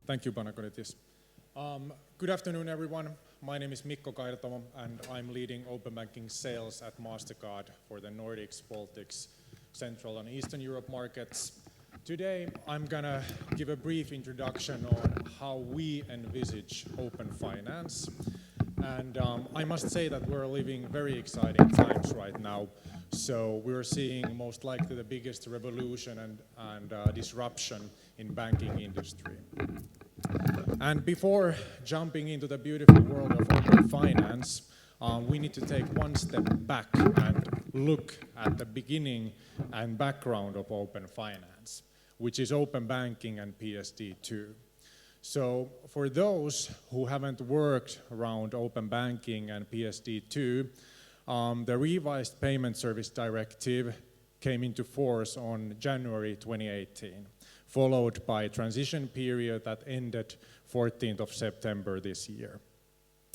Thank you, Panagonitis. Good afternoon, everyone. My name is Mikko Kairtamo, and I'm leading open banking sales at MASTERCARD for the Nordics, Baltics, Central and Eastern Europe markets. Today, I'm gonna give a brief introduction on how we envisage open finance. And I must say that we're living very exciting times right now. So we're seeing most likely the biggest revolution and disruption in banking industry. And before jumping into the beautiful world of open finance, we need to take one step back and look at the beginning and background of open finance, which is open banking and PSD2. So for those who haven't worked around open banking and PSD2, the revised Payment Service Directive came into force on January 2018, followed by a transition period that ended 14th of September this year.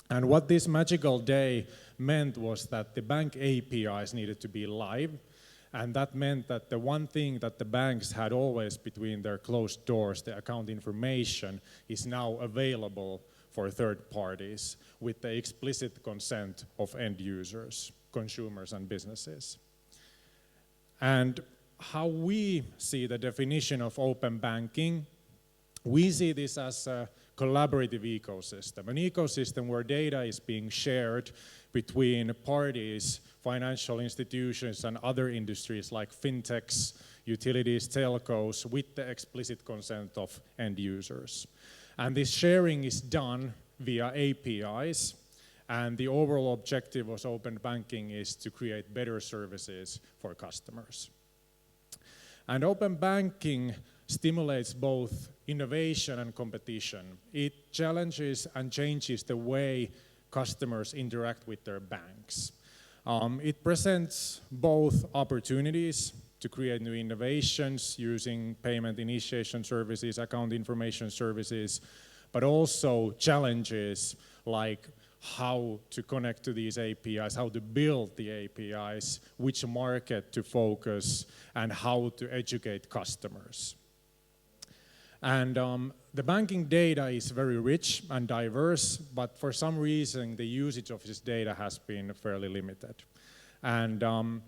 And what this magical day meant was that the bank APIs needed to be live, and that meant that the one thing that the banks had always between their closed doors, the account information, is now available for third parties with the explicit consent of end users, consumers and businesses. And how we see the definition of open banking, we see this as a collaborative ecosystem, an ecosystem where data is being shared between parties, financial institutions and other industries like fintechs, utilities, telcos, with the explicit consent of end users. And this sharing is done via APIs, and the overall objective of open banking is to create better services for customers. And open banking stimulates both innovation and competition. It challenges and changes the way customers interact with their banks. It presents both opportunities to create new innovations using payment initiation services, account information services, but also challenges like how to connect to these APIs, how to build the APIs, which market to focus, and how to educate customers. And the banking data is very rich and diverse, but for some reason the usage of this data has been fairly limited. And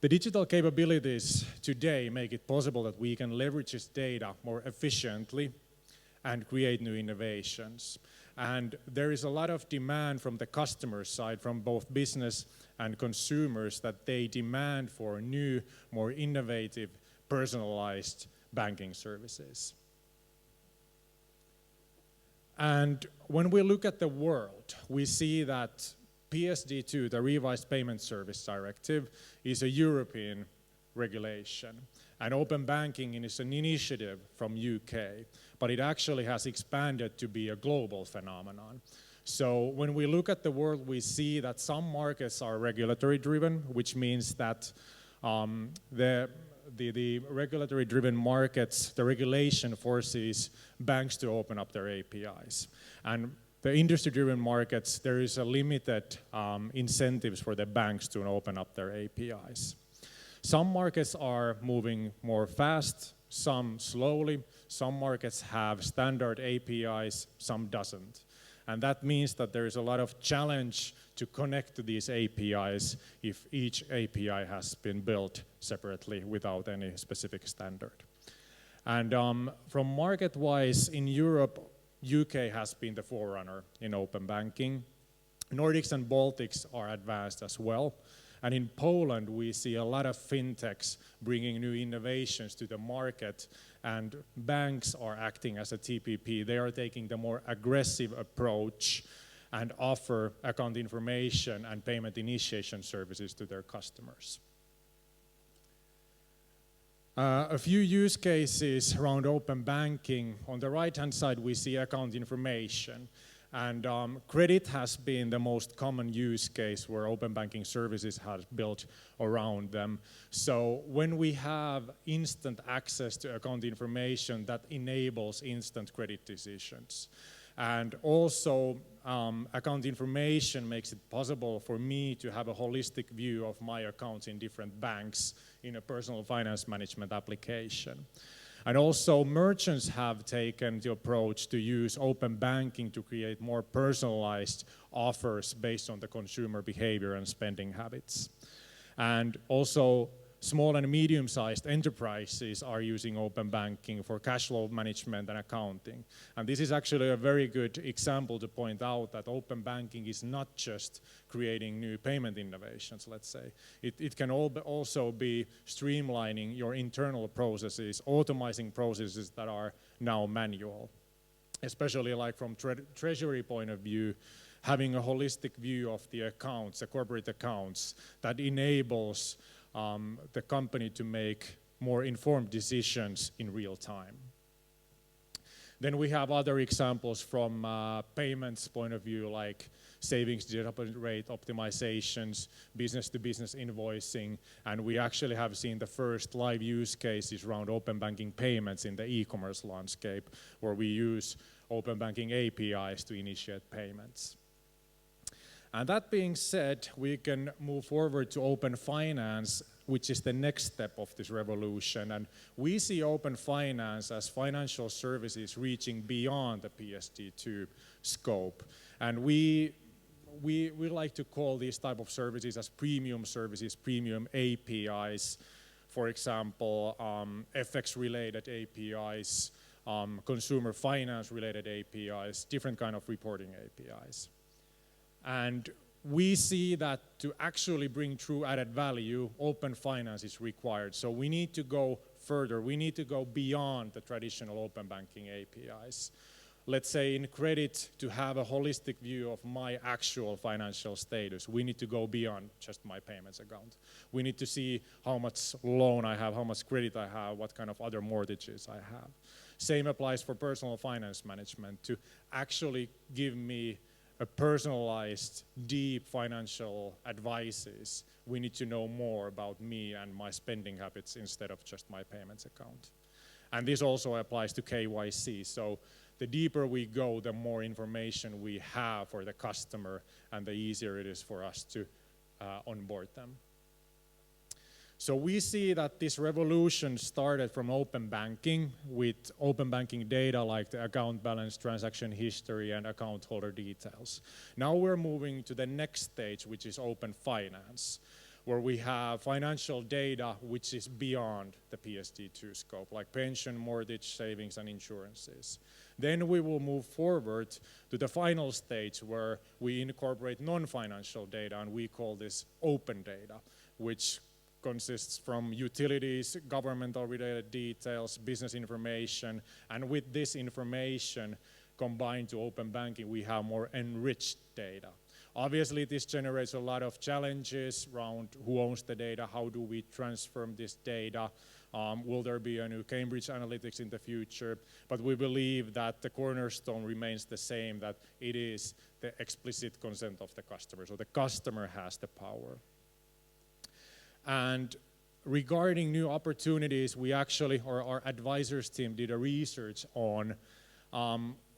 the digital capabilities today make it possible that we can leverage this data more efficiently and create new innovations. And there is a lot of demand from the customer side, from both business and consumers, that they demand for new, more innovative, personalized banking services. And when we look at the world, we see that PSD2, the revised Payment Service Directive, is a European regulation. And open banking is an initiative from UK, but it actually has expanded to be a global phenomenon. So when we look at the world, we see that some markets are regulatory driven, which means that the regulatory driven markets, the regulation forces banks to open up their APIs. And the industry driven markets, there is a limited incentives for the banks to open up their APIs. Some markets are moving more fast, some slowly. Some markets have standard APIs, some doesn't. And that means that there is a lot of challenge to connect to these APIs if each API has been built separately without any specific standard. And from market-wise, in Europe, UK has been the forerunner in open banking. Nordics and Baltics are advanced as well. And in Poland, we see a lot of fintechs bringing new innovations to the market, and banks are acting as a TPP. They are taking the more aggressive approach and offer account information and payment initiation services to their customers. A few use cases around open banking. On the right-hand side, we see account information. And credit has been the most common use case where open banking services have built around them. So when we have instant access to account information, that enables instant credit decisions. And also, account information makes it possible for me to have a holistic view of my accounts in different banks in a personal finance management application. And also merchants have taken the approach to use open banking to create more personalized offers based on the consumer behavior and spending habits. And also small and medium-sized enterprises are using open banking for cash flow management and accounting. And this is actually a very good example to point out that open banking is not just creating new payment innovations, let's say. It can also be streamlining your internal processes, automizing processes that are now manual. Especially like from treasury point of view, having a holistic view of the accounts, the corporate accounts, that enables the company to make more informed decisions in real time. Then we have other examples from payments point of view, like savings deposit rate optimizations, business-to-business invoicing, and we actually have seen the first live use cases around open banking payments in the e-commerce landscape, where we use open banking APIs to initiate payments. And that being said, we can move forward to open finance, which is the next step of this revolution. And we see open finance as financial services reaching beyond the PSD2 scope. And we like to call these type of services as premium services, premium APIs. For example, FX-related APIs, consumer finance-related APIs, different kind of reporting APIs. And we see that to actually bring true added value, open finance is required. So we need to go further. We need to go beyond the traditional open banking APIs. Let's say in credit, to have a holistic view of my actual financial status, we need to go beyond just my payments account. We need to see how much loan I have, how much credit I have, what kind of other mortgages I have. Same applies for personal finance management. To actually give me a personalized, deep financial advices, we need to know more about me and my spending habits instead of just my payments account. And this also applies to KYC. So the deeper we go, the more information we have for the customer, and the easier it is for us to onboard them. So we see that this revolution started from open banking, with open banking data like the account balance, transaction history, and account holder details. Now we're moving to the next stage, which is open finance, where we have financial data which is beyond the PSD2 scope, like pension, mortgage, savings, and insurances. Then we will move forward to the final stage where we incorporate non-financial data, and we call this open data, which consists from utilities, governmental related details, business information, and with this information combined to open banking, we have more enriched data. Obviously, this generates a lot of challenges around who owns the data, how do we transform this data, will there be a new Cambridge Analytics in the future, but we believe that the cornerstone remains the same, that it is the explicit consent of the customer, so the customer has the power. And regarding new opportunities, we actually, or our advisors team did a research on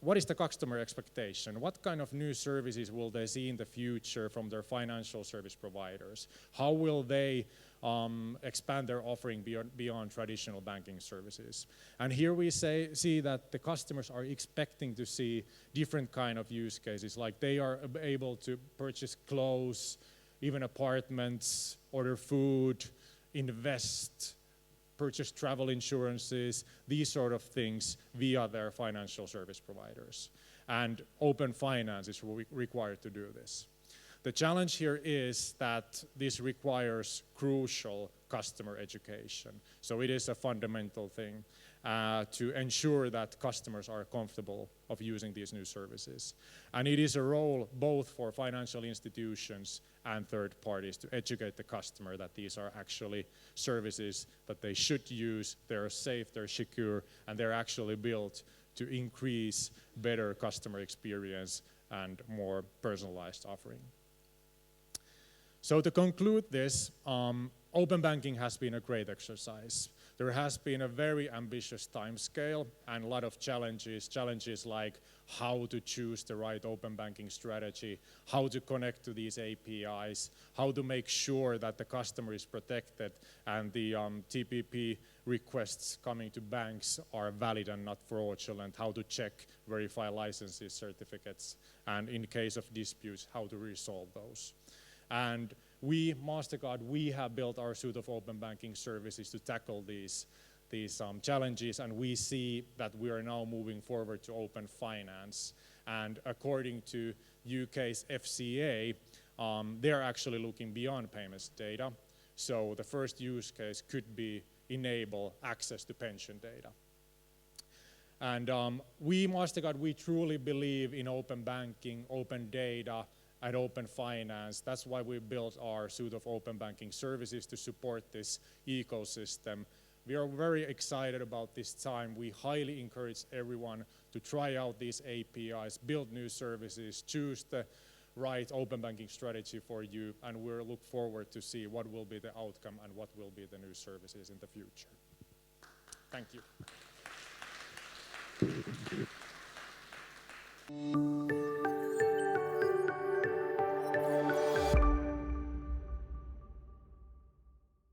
what is the customer expectation? What kind of new services will they see in the future from their financial service providers? How will they expand their offering beyond traditional banking services? And here we see that the customers are expecting to see different kind of use cases, like they are able to purchase clothes, even apartments, order food, invest, purchase travel insurances, these sort of things via their financial service providers. And open finance is required to do this. The challenge here is that this requires crucial customer education. So it is a fundamental thing to ensure that customers are comfortable of using these new services. And it is a role both for financial institutions and third parties to educate the customer that these are actually services that they should use, they're safe, they're secure, and they're actually built to increase better customer experience and more personalized offering. So to conclude this, open banking has been a great exercise. There has been a very ambitious timescale and a lot of challenges like how to choose the right open banking strategy, how to connect to these APIs, how to make sure that the customer is protected and the TPP requests coming to banks are valid and not fraudulent, how to check, verify licenses, certificates, and in case of disputes, how to resolve those. And we, MasterCard, we have built our suite of open banking services to tackle these challenges, and we see that we are now moving forward to open finance. And according to UK's FCA, they're actually looking beyond payments data. So the first use case could be enable access to pension data. And we, MasterCard, we truly believe in open banking, open data, and open finance. That's why we built our suite of open banking services to support this ecosystem. We are very excited about this time. We highly encourage everyone to try out these APIs, build new services, choose the right open banking strategy for you, and we look forward to see what will be the outcome and what will be the new services in the future. Thank you.